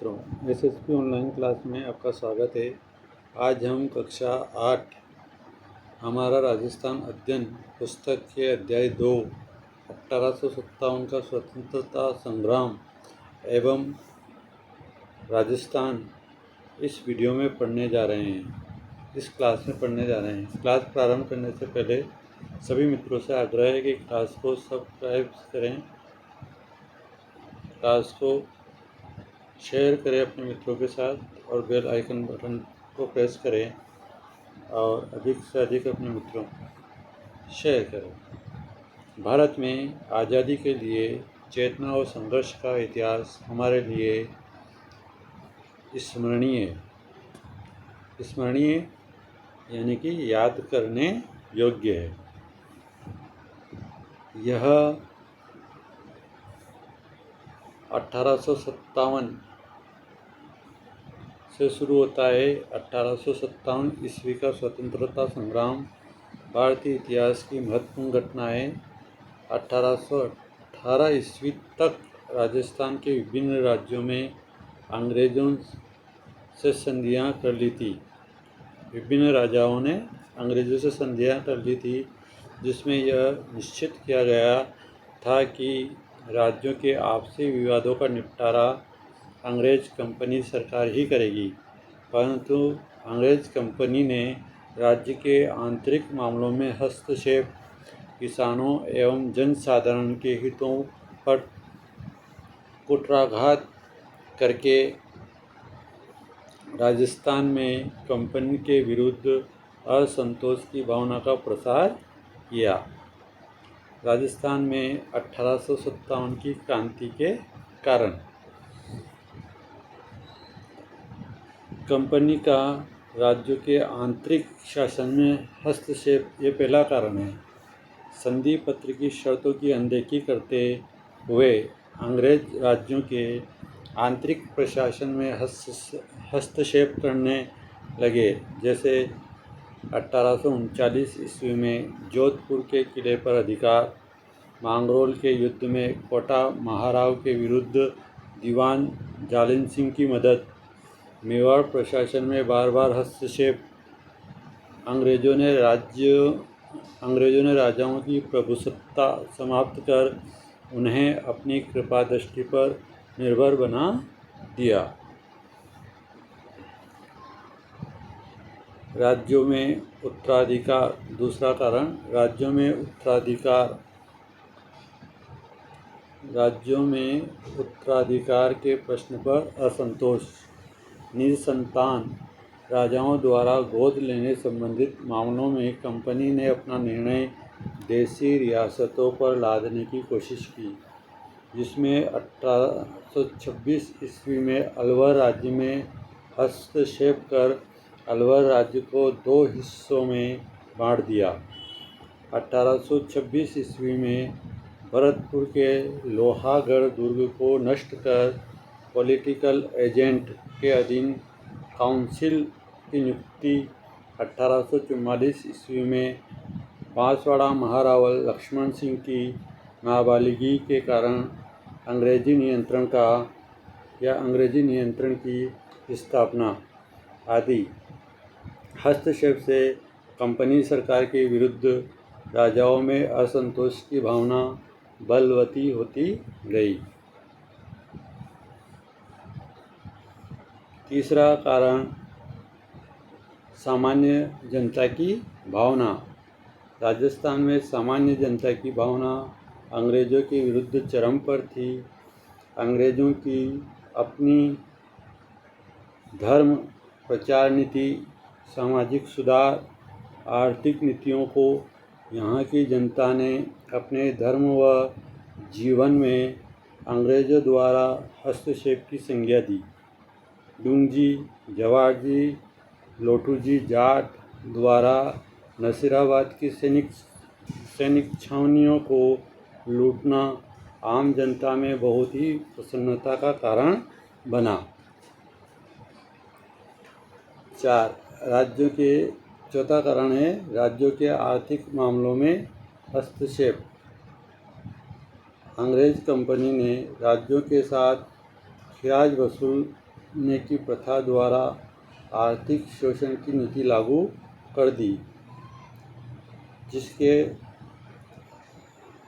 मित्रों, SSP online class में आपका स्वागत है। आज हम कक्षा 8 हमारा राजस्थान अध्ययन पुस्तक के अध्याय 2 1857 का स्वतंत्रता संग्राम एवं राजस्थान इस वीडियो में पढ़ने जा रहे हैं। इस क्लास में पढ़ने जा रहे हैं। क्लास प्रारंभ करने से पहले सभी मित्रों से आग्रह है कि क्लास को सब्सक्राइब करें, क्लास को शेयर करें अपने मित्रों के साथ और बेल आइकन बटन को प्रेस करें और अधिक से अधिक अपने मित्रों शेयर करें। भारत में आज़ादी के लिए चेतना और संघर्ष का इतिहास हमारे लिए स्मरणीय यानी कि याद करने योग्य है। यह 1857 से शुरू होता है। 1857 ईस्वी का स्वतंत्रता संग्राम भारतीय इतिहास की महत्वपूर्ण घटना है। 1818 ईस्वी तक राजस्थान के विभिन्न राज्यों में अंग्रेज़ों से संधियां कर ली थी। विभिन्न राजाओं ने अंग्रेज़ों से संधियां कर ली थी, जिसमें यह निश्चित किया गया था कि राज्यों के आपसी विवादों का निपटारा अंग्रेज कंपनी सरकार ही करेगी। परंतु अंग्रेज कंपनी ने राज्य के आंतरिक मामलों में हस्तक्षेप किसानों एवं जनसाधारण के हितों पर कुठाराघात करके राजस्थान में कंपनी के विरुद्ध असंतोष की भावना का प्रसार किया। राजस्थान में 1857 की क्रांति के कारण कंपनी का राज्यों के आंतरिक शासन में हस्तक्षेप ये पहला कारण है। संधि पत्र की शर्तों की अनदेखी करते हुए अंग्रेज राज्यों के आंतरिक प्रशासन में हस्तक्षेप करने लगे। जैसे 1839 ईस्वी में जोधपुर के किले पर अधिकार, मांगरोल के युद्ध में कोटा महाराव के विरुद्ध दीवान जालिम सिंह की मदद, मेवाड़ प्रशासन में बार बार हस्तक्षेप, अंग्रेजों ने राजाओं की प्रभुसत्ता समाप्त कर उन्हें अपनी कृपा दृष्टि पर निर्भर बना दिया। राज्यों में उत्तराधिकार, दूसरा कारण राज्यों में उत्तराधिकार के प्रश्न पर असंतोष। निसंतान राजाओं द्वारा गोद लेने संबंधित मामलों में कंपनी ने अपना निर्णय देशी रियासतों पर लादने की कोशिश की, जिसमें 1826 ईस्वी में अलवर राज्य में हस्तक्षेप कर अलवर राज्य को 2 हिस्सों में बांट दिया। 1826 ईस्वी में भरतपुर के लोहागढ़ दुर्ग को नष्ट कर पॉलिटिकल एजेंट के अधीन काउंसिल की नियुक्ति। 1844 ईस्वी में बांसवाड़ा महारावल लक्ष्मण सिंह की नाबालिगी के कारण अंग्रेजी नियंत्रण की स्थापना आदि हस्तक्षेप से कंपनी सरकार के विरुद्ध राजाओं में असंतोष की भावना बलवती होती गई। तीसरा कारण सामान्य जनता की भावना। राजस्थान में सामान्य जनता की भावना अंग्रेज़ों के विरुद्ध चरम पर थी। अंग्रेज़ों की अपनी धर्म प्रचार नीति, सामाजिक सुधार, आर्थिक नीतियों को यहाँ की जनता ने अपने धर्म व जीवन में अंग्रेज़ों द्वारा हस्तक्षेप की संज्ञा दी। डूंगजी, जवाहरजी, लोठूजी जाट द्वारा नसीराबाद की सैनिक छावनियों को लूटना आम जनता में बहुत ही प्रसन्नता का कारण बना। चौथा कारण है राज्यों के आर्थिक मामलों में हस्तक्षेप। अंग्रेज कंपनी ने राज्यों के साथ खिराज वसूल ने की प्रथा द्वारा आर्थिक शोषण की नीति लागू कर दी,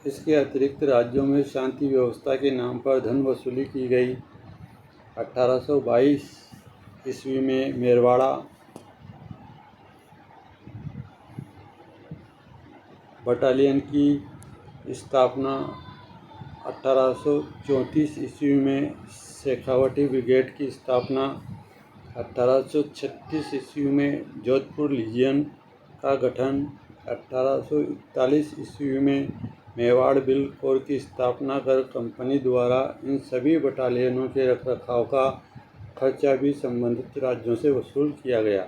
इसके अतिरिक्त राज्यों में शांति व्यवस्था के नाम पर धन वसूली की गई। 1822 ईस्वी में मेरवाड़ा बटालियन की स्थापना, 1834 ईस्वी में शेखावटी ब्रिगेड की स्थापना, 1836 ईस्वी में जोधपुर लीजियन का गठन, 1841 ईस्वी में मेवाड़ बिल कोर की स्थापना कर कंपनी द्वारा इन सभी बटालियनों के रखरखाव का खर्चा भी संबंधित राज्यों से वसूल किया गया।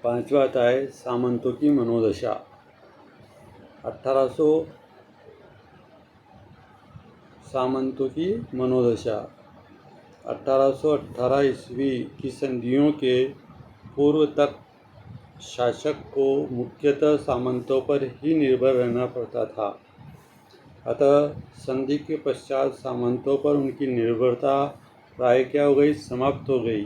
पांचवा आता है सामंतों की मनोदशा। 1818 ईस्वी की संधियों के पूर्व तक शासक को मुख्यतः सामंतों पर ही निर्भर रहना पड़ता था। अतः संधि के पश्चात सामंतों पर उनकी निर्भरता प्राय क्या हो गई, समाप्त हो गई।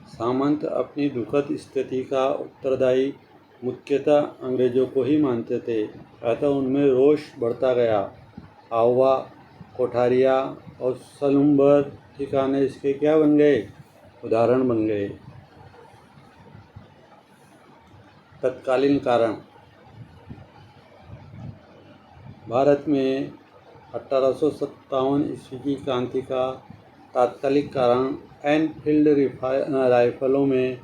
सामंत अपनी दुखद स्थिति का उत्तरदायी मुख्यतः अंग्रेजों को ही मानते थे, अतः उनमें रोष बढ़ता गया। आवा, कोठारिया और सलुम्बर ठिकाने इसके क्या बन गए, उदाहरण बन गए। तत्कालीन कारण। भारत में 1857 ईस्वी की क्रांति का तात्कालिक कारण एनफील्ड राइफलों में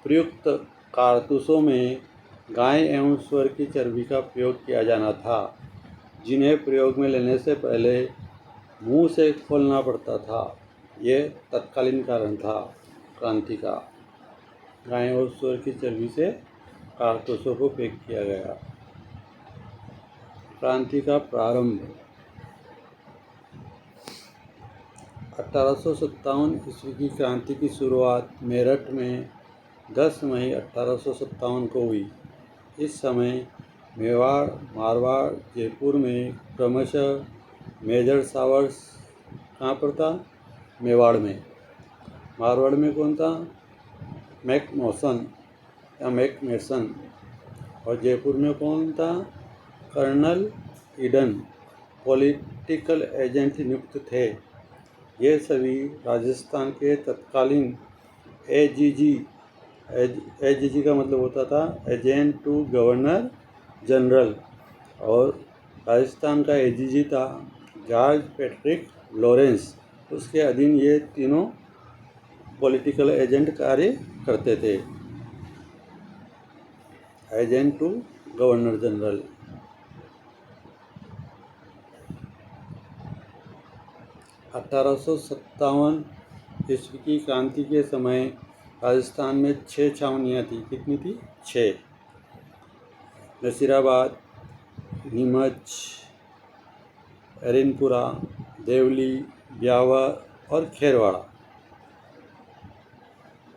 प्रयुक्त कारतूसों में गाय एवं सूअर की चर्बी का प्रयोग किया जाना था, जिन्हें प्रयोग में लेने से पहले मुंह से खोलना पड़ता था। ये तत्कालीन कारण था क्रांति का। गाय और सूअर की चर्बी से कारतूसों को पैक किया गया। क्रांति का प्रारंभ। 1857 ईस्वी की क्रांति की शुरुआत मेरठ में 10 मई 1857 को हुई। इस समय मेवाड़, मारवाड़, जयपुर में क्रमशः मेजर सावर्स कहाँ पर था, मेवाड़ में। मारवाड़ में कौन था, मैकमोसन या मैकमेसन। और जयपुर में कौन था, कर्नल ईडन पॉलिटिकल एजेंट नियुक्त थे। ये सभी राजस्थान के तत्कालीन एजीजी का मतलब होता था एजेंट टू गवर्नर जनरल, और राजस्थान का एजीजी था जॉर्ज पैट्रिक लॉरेंस। उसके अधीन ये तीनों पॉलिटिकल एजेंट कार्य करते थे, एजेंट टू गवर्नर जनरल। 1857 ईस्वी की क्रांति के समय राजस्थान में 6 छावनियाँ थी। कितनी थी, 6। नसीराबाद, नीमच, एरनपुरा, देवली, ब्यावर और खेरवाड़ा।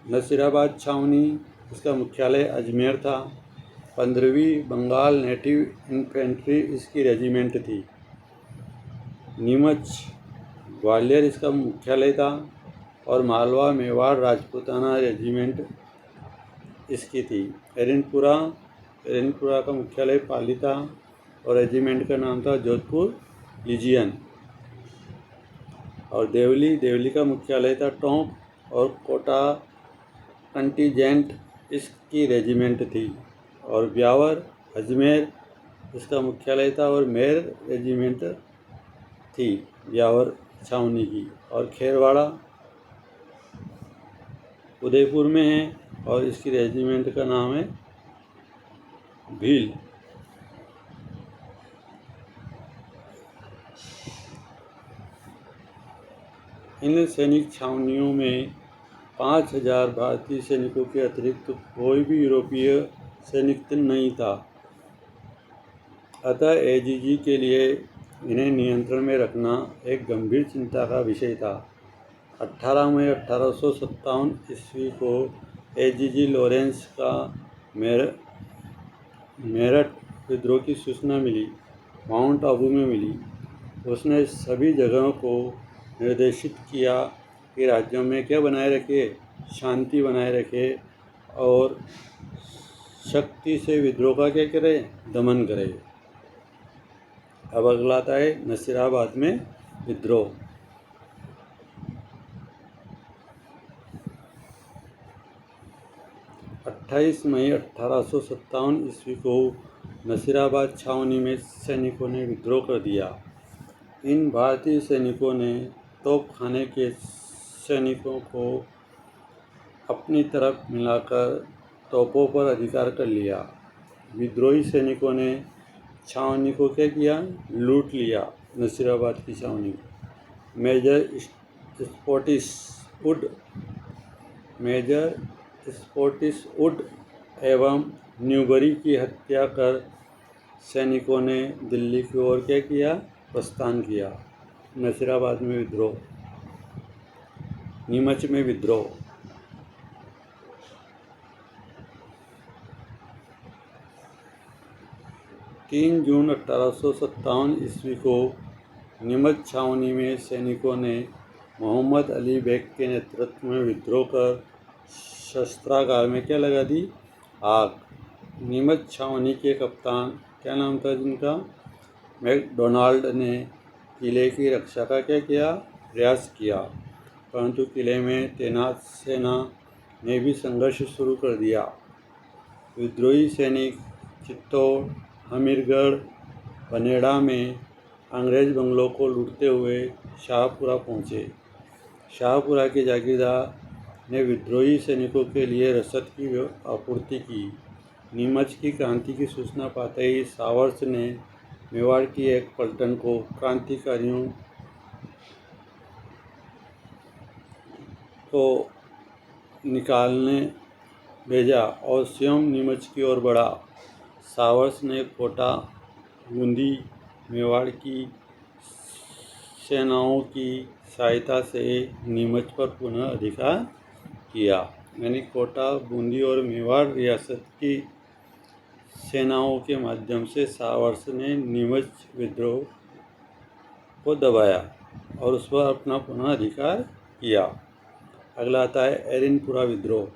नसीराबाद छावनी, इसका मुख्यालय अजमेर था। 15वीं बंगाल नेटिव इन्फेंट्री इसकी रेजिमेंट थी। नीमच, ग्वालियर इसका मुख्यालय था, और मालवा मेवाड़ राजपूताना रेजिमेंट इसकी थी। एरनपुरा का मुख्यालय पाली था, और रेजिमेंट का नाम था जोधपुर लीजियन। और देवली का मुख्यालय था टोंक, और कोटा कंटीजेंट इसकी रेजिमेंट थी। और ब्यावर अजमेर इसका मुख्यालय था, और मेर रेजिमेंट थी ब्यावर छावनी की। और खेरवाड़ा उदयपुर में है, और इसकी रेजिमेंट का नाम है भील। इन सैनिक छावनियों में 5000 भारतीय सैनिकों के अतिरिक्त कोई भी यूरोपीय सैनिक नहीं था। अतः एजीजी के लिए इन्हें नियंत्रण में रखना एक गंभीर चिंता का विषय था। 18 मई 1857 ईस्वी को एजीजी लॉरेंस का मेरठ विद्रोह की सूचना मिली, माउंट आबू में मिली। उसने सभी जगहों को निर्देशित किया कि राज्यों में क्या बनाए रखे, शांति बनाए रखे और शक्ति से विद्रोह का क्या करे, दमन करे। अब अगला आता है नसीराबाद में विद्रोह। 28 मई 1857 ईस्वी को नसीराबाद छावनी में सैनिकों ने विद्रोह कर दिया। इन भारतीय सैनिकों ने तोपखाने के सैनिकों को अपनी तरफ मिलाकर तोपों पर अधिकार कर लिया। विद्रोही सैनिकों ने छावनी को क्या किया, लूट लिया। नसीराबाद की छावनी मेजर स्कॉटिश वुड एवं न्यूबरी की हत्या कर सैनिकों ने दिल्ली की ओर क्या किया, प्रस्थान किया। नसीराबाद में विद्रोह। नीमच में विद्रोह। 3 जून 1857 ईस्वी को नीमच छावनी में सैनिकों ने मोहम्मद अली बेग के नेतृत्व में विद्रोह कर शस्त्रागार में क्या लगा दी, आग। नीमच छावनी के कप्तान, क्या नाम था जिनका, मैकडोनाल्ड ने किले की रक्षा का क्या किया, प्रयास किया, परंतु किले में तैनात सेना ने भी संघर्ष शुरू कर दिया। विद्रोही सैनिक चित्तौड़, हमीरगढ़, बनेड़ा में अंग्रेज बंगलों को लूटते हुए शाहपुरा पहुँचे। शाहपुरा के जागीरदार ने विद्रोही सैनिकों के लिए रसद की आपूर्ति की। नीमच की क्रांति की सूचना पाते ही सावर्स ने मेवाड़ की एक पलटन को क्रांतिकारियों को निकालने भेजा और स्वयं नीमच की ओर बढ़ा। सावर्स ने कोटा, बूंदी, मेवाड़ की सेनाओं की सहायता से नीमच पर पुनः अधिकार किया। यानी कोटा, बूंदी और मेवाड़ रियासत की सेनाओं के माध्यम से सावर्स ने नीमच विद्रोह को दबाया और उस पर अपना पुनः अधिकार किया। अगला आता है एरिनपुरा विद्रोह।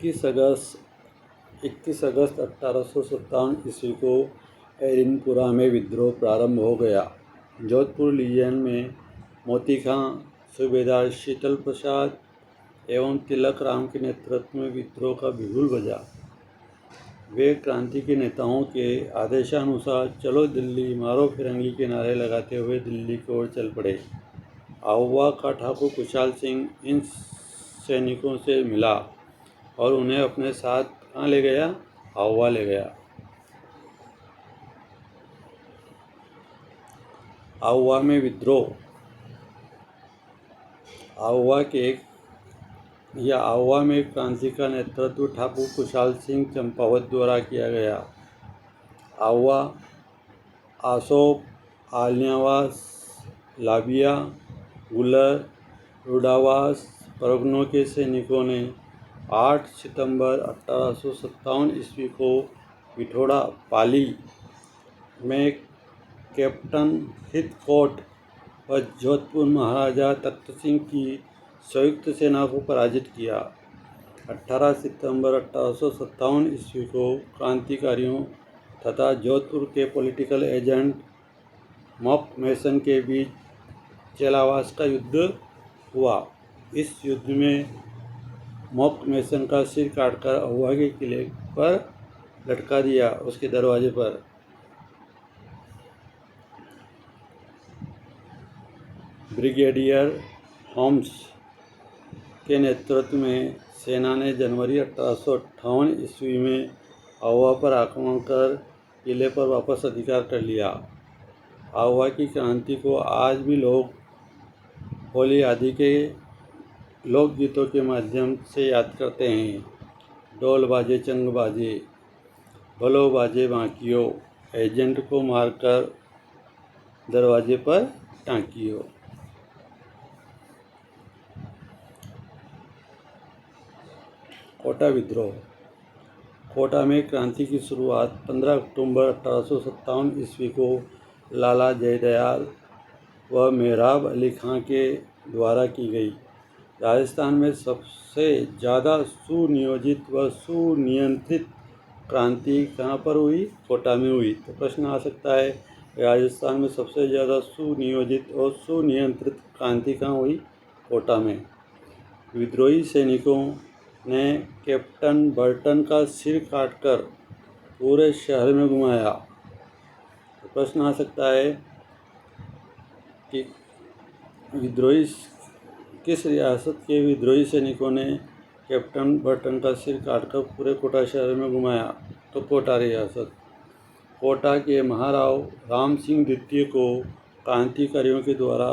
21 अगस्त 1857 ईस्वी को एरिनपुरा में विद्रोह प्रारंभ हो गया। जोधपुर लीजन में मोती खां, सूबेदार शीतल प्रसाद एवं तिलक राम के नेतृत्व में विद्रोह का बिगुल बजा। वे क्रांति के नेताओं के आदेशानुसार चलो दिल्ली, मारो फिरंगी के नारे लगाते हुए दिल्ली की ओर चल पड़े। आहुआ का ठाकुर खुशहाल सिंह इन सैनिकों से मिला और उन्हें अपने साथ कहाँ ले गया, आहुआ ले गया। आहुआ में विद्रोह। आहुआ में क्रांति का नेतृत्व ठाकुर खुशहाल सिंह चंपावत द्वारा किया गया। आहुआ, आसोप, आलियावास, लाबिया, गुलर, रुडावास परगनों के सैनिकों ने 8 सितंबर 1857 ईस्वी को पिथौरा पाली में कैप्टन हिथकॉट व जोधपुर महाराजा तख्त सिंह की संयुक्त सेना को पराजित किया। 18 सितंबर 1857 ईस्वी को क्रांतिकारियों तथा जोधपुर के पॉलिटिकल एजेंट मॉक मैसन के बीच चेलावास का युद्ध हुआ। इस युद्ध में मॉक मैसन का सिर काटकर आहुआ के किले पर लटका दिया, उसके दरवाजे पर। ब्रिगेडियर होम्स के नेतृत्व में सेना ने जनवरी 1858 ईस्वी में आहुआ पर आक्रमण कर किले पर वापस अधिकार कर लिया। आहुआ की क्रांति को आज भी लोग होली आदि के लोकगीतों के माध्यम से याद करते हैं। ढोल बाजे चंग बाजे, भलो बाजे बांकियो, एजेंट को मारकर दरवाजे पर टांकियो। कोटा विद्रोह। कोटा में क्रांति की शुरुआत 15 अक्टूबर 1857 ईस्वी को लाला जयदयाल व मेहराब अली खां के द्वारा की गई। राजस्थान में सबसे ज़्यादा सुनियोजित व सुनियंत्रित क्रांति कहाँ पर हुई? कोटा में हुई। तो प्रश्न आ सकता है, राजस्थान में सबसे ज़्यादा सुनियोजित और सुनियंत्रित क्रांति कहाँ हुई? कोटा में। विद्रोही सैनिकों ने कैप्टन बर्टन का सिर काटकर पूरे शहर में घुमाया। तो प्रश्न आ सकता है कि विद्रोही किस रियासत के विद्रोही सैनिकों ने कैप्टन बर्टन का सिर काटकर पूरे कोटा शहर में घुमाया? तो कोटा रियासत। कोटा के महाराव राम सिंह द्वितीय को क्रांतिकारियों के द्वारा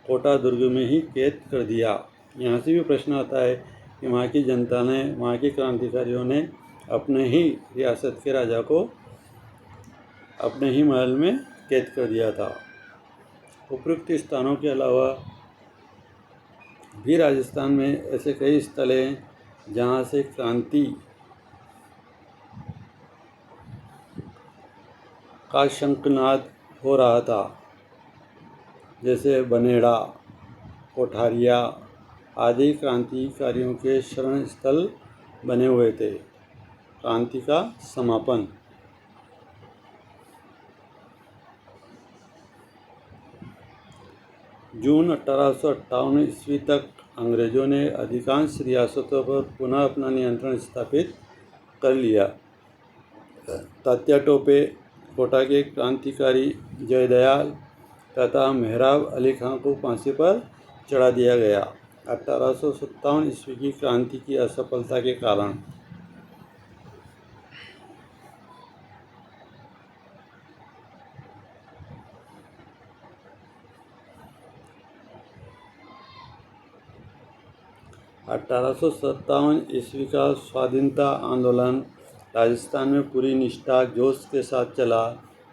कोटा दुर्ग में ही कैद कर दिया। यहाँ से भी प्रश्न आता है कि वहाँ की जनता ने, वहाँ के क्रांतिकारियों ने अपने ही रियासत के राजा को अपने ही महल में कैद कर दिया था। उपरोक्त स्थानों के अलावा भी राजस्थान में ऐसे कई स्थल हैं जहाँ से क्रांति का शंखनाद हो रहा था, जैसे बनेड़ा, कोठारिया आदि क्रांतिकारियों के शरण स्थल बने हुए थे। क्रांति का समापन। जून 1858 ईस्वी तक अंग्रेजों ने अधिकांश रियासतों पर पुनः अपना नियंत्रण स्थापित कर लिया। तात्या टोपे, कोटा के क्रांतिकारी जयदयाल तथा मेहराब अली खां को फांसी पर चढ़ा दिया गया 1857 ईस्वी की क्रांति की असफलता के कारण। ईस्वी का स्वाधीनता आंदोलन राजस्थान में पूरी निष्ठा जोश के साथ चला,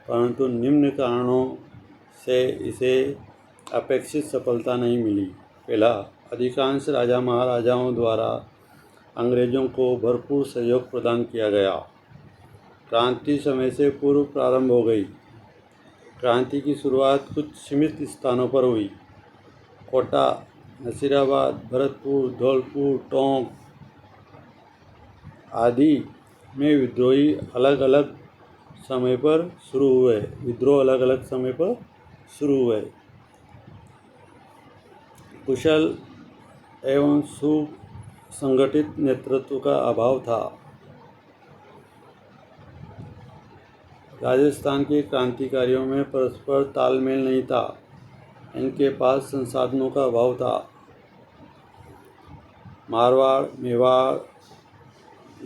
परंतु निम्न कारणों से इसे अपेक्षित सफलता नहीं मिली। पहला, अधिकांश राजा महाराजाओं द्वारा अंग्रेजों को भरपूर सहयोग प्रदान किया गया। क्रांति समय से पूर्व प्रारंभ हो गई। क्रांति की शुरुआत कुछ सीमित स्थानों पर हुई। कोटा, नसीराबाद, भरतपुर, धौलपुर, टोंक आदि में विद्रोह अलग अलग समय पर शुरू हुए। कुशल एवं सुसंगठित नेतृत्व का अभाव था। राजस्थान के क्रांतिकारियों में परस्पर तालमेल नहीं था। इनके पास संसाधनों का अभाव था। मारवाड़, मेवाड़,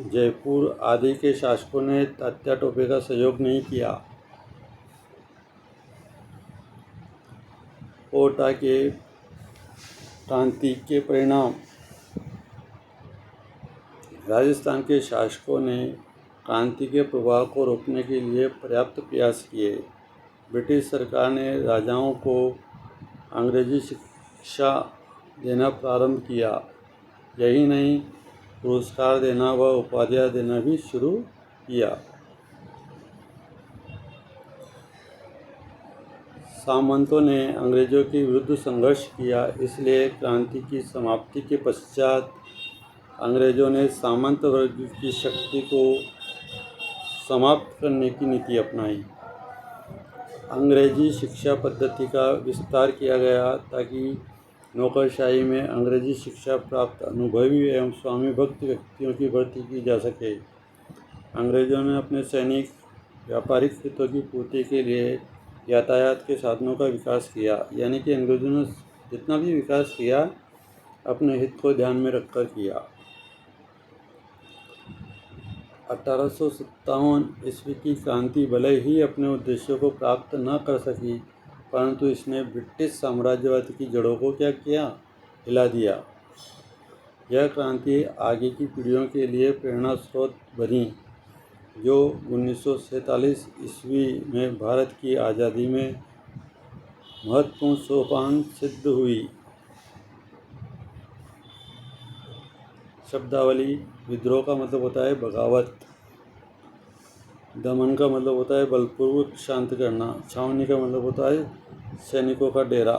जयपुर आदि के शासकों ने तात्या टोपे का सहयोग नहीं किया। कोटा के क्रांति के परिणाम। राजस्थान के शासकों ने क्रांति के प्रभाव को रोकने के लिए पर्याप्त प्रयास किए। ब्रिटिश सरकार ने राजाओं को अंग्रेजी शिक्षा देना प्रारंभ किया। यही नहीं, पुरस्कार देना व उपाधियां देना भी शुरू किया। सामंतों ने अंग्रेजों के विरुद्ध संघर्ष किया, इसलिए क्रांति की समाप्ति के पश्चात अंग्रेजों ने सामंत वर्ग की शक्ति को समाप्त करने की नीति अपनाई। अंग्रेजी शिक्षा पद्धति का विस्तार किया गया ताकि नौकरशाही में अंग्रेजी शिक्षा प्राप्त अनुभवी एवं स्वामी भक्त व्यक्तियों की भर्ती की जा सके। अंग्रेजों ने अपने सैनिक व्यापारिक हितों की पूर्ति के लिए यातायात के साधनों का विकास किया। यानी कि अंग्रेजों ने जितना भी विकास किया अपने हित को ध्यान में रखकर किया। 1857 ईस्वी की क्रांति भले ही अपने उद्देश्यों को प्राप्त न कर सकी, परंतु इसने ब्रिटिश साम्राज्यवाद की जड़ों को क्या किया? हिला दिया। यह क्रांति आगे की पीढ़ियों के लिए प्रेरणा स्रोत बनी, जो 1947 ईस्वी में भारत की आज़ादी में महत्वपूर्ण सोपान सिद्ध हुई। शब्दावली। विद्रोह का मतलब होता है बगावत। दमन का मतलब होता है बलपूर्वक शांत करना। छावनी का मतलब होता है सैनिकों का डेरा।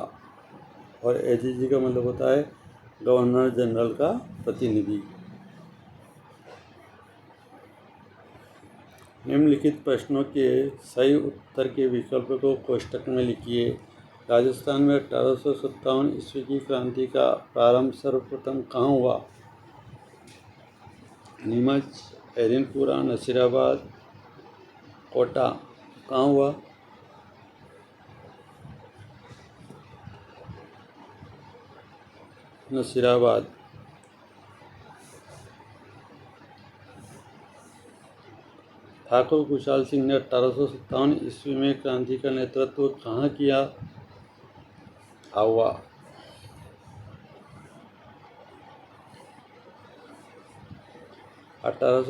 और एजीजी का मतलब होता है गवर्नर जनरल का प्रतिनिधि। निम्नलिखित प्रश्नों के सही उत्तर के विकल्प को कोष्ठक में लिखिए। राजस्थान में 1857 ईस्वी की क्रांति का प्रारंभ सर्वप्रथम कहाँ हुआ? नीमच, एरिनपुरा, नसीराबाद, कोटा। कहाँ हुआ? नसीराबाद। ठाकुर खुशहाल सिंह ने 1857 ईस्वी में क्रांति का नेतृत्व कहाँ किया? आवा। अठारह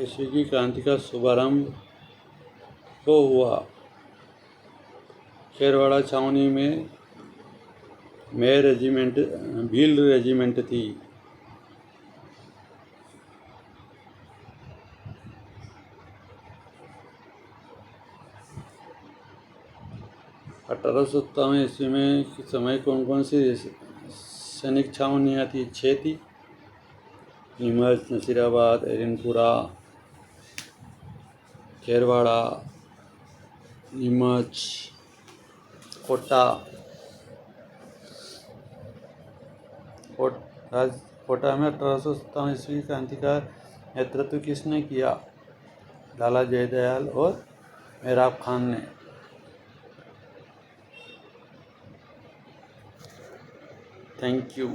ईस्वी की क्रांति का शुभारंभ को हुआ? खेरवाड़ा छावनी में भील रेजिमेंट थी। अठारह ईस्वी में समय कौन कौन सी सैनिक छावनियाँ थी? 6 थी। नीमच, नसीराबाद, एरिनपुरा, खेरवाड़ा, नीमच, कोटा। कोटा में 1857 ईस्वी की क्रांति का नेतृत्व किसने किया? लाला जयदयाल और मेहराब खान ने। Thank you.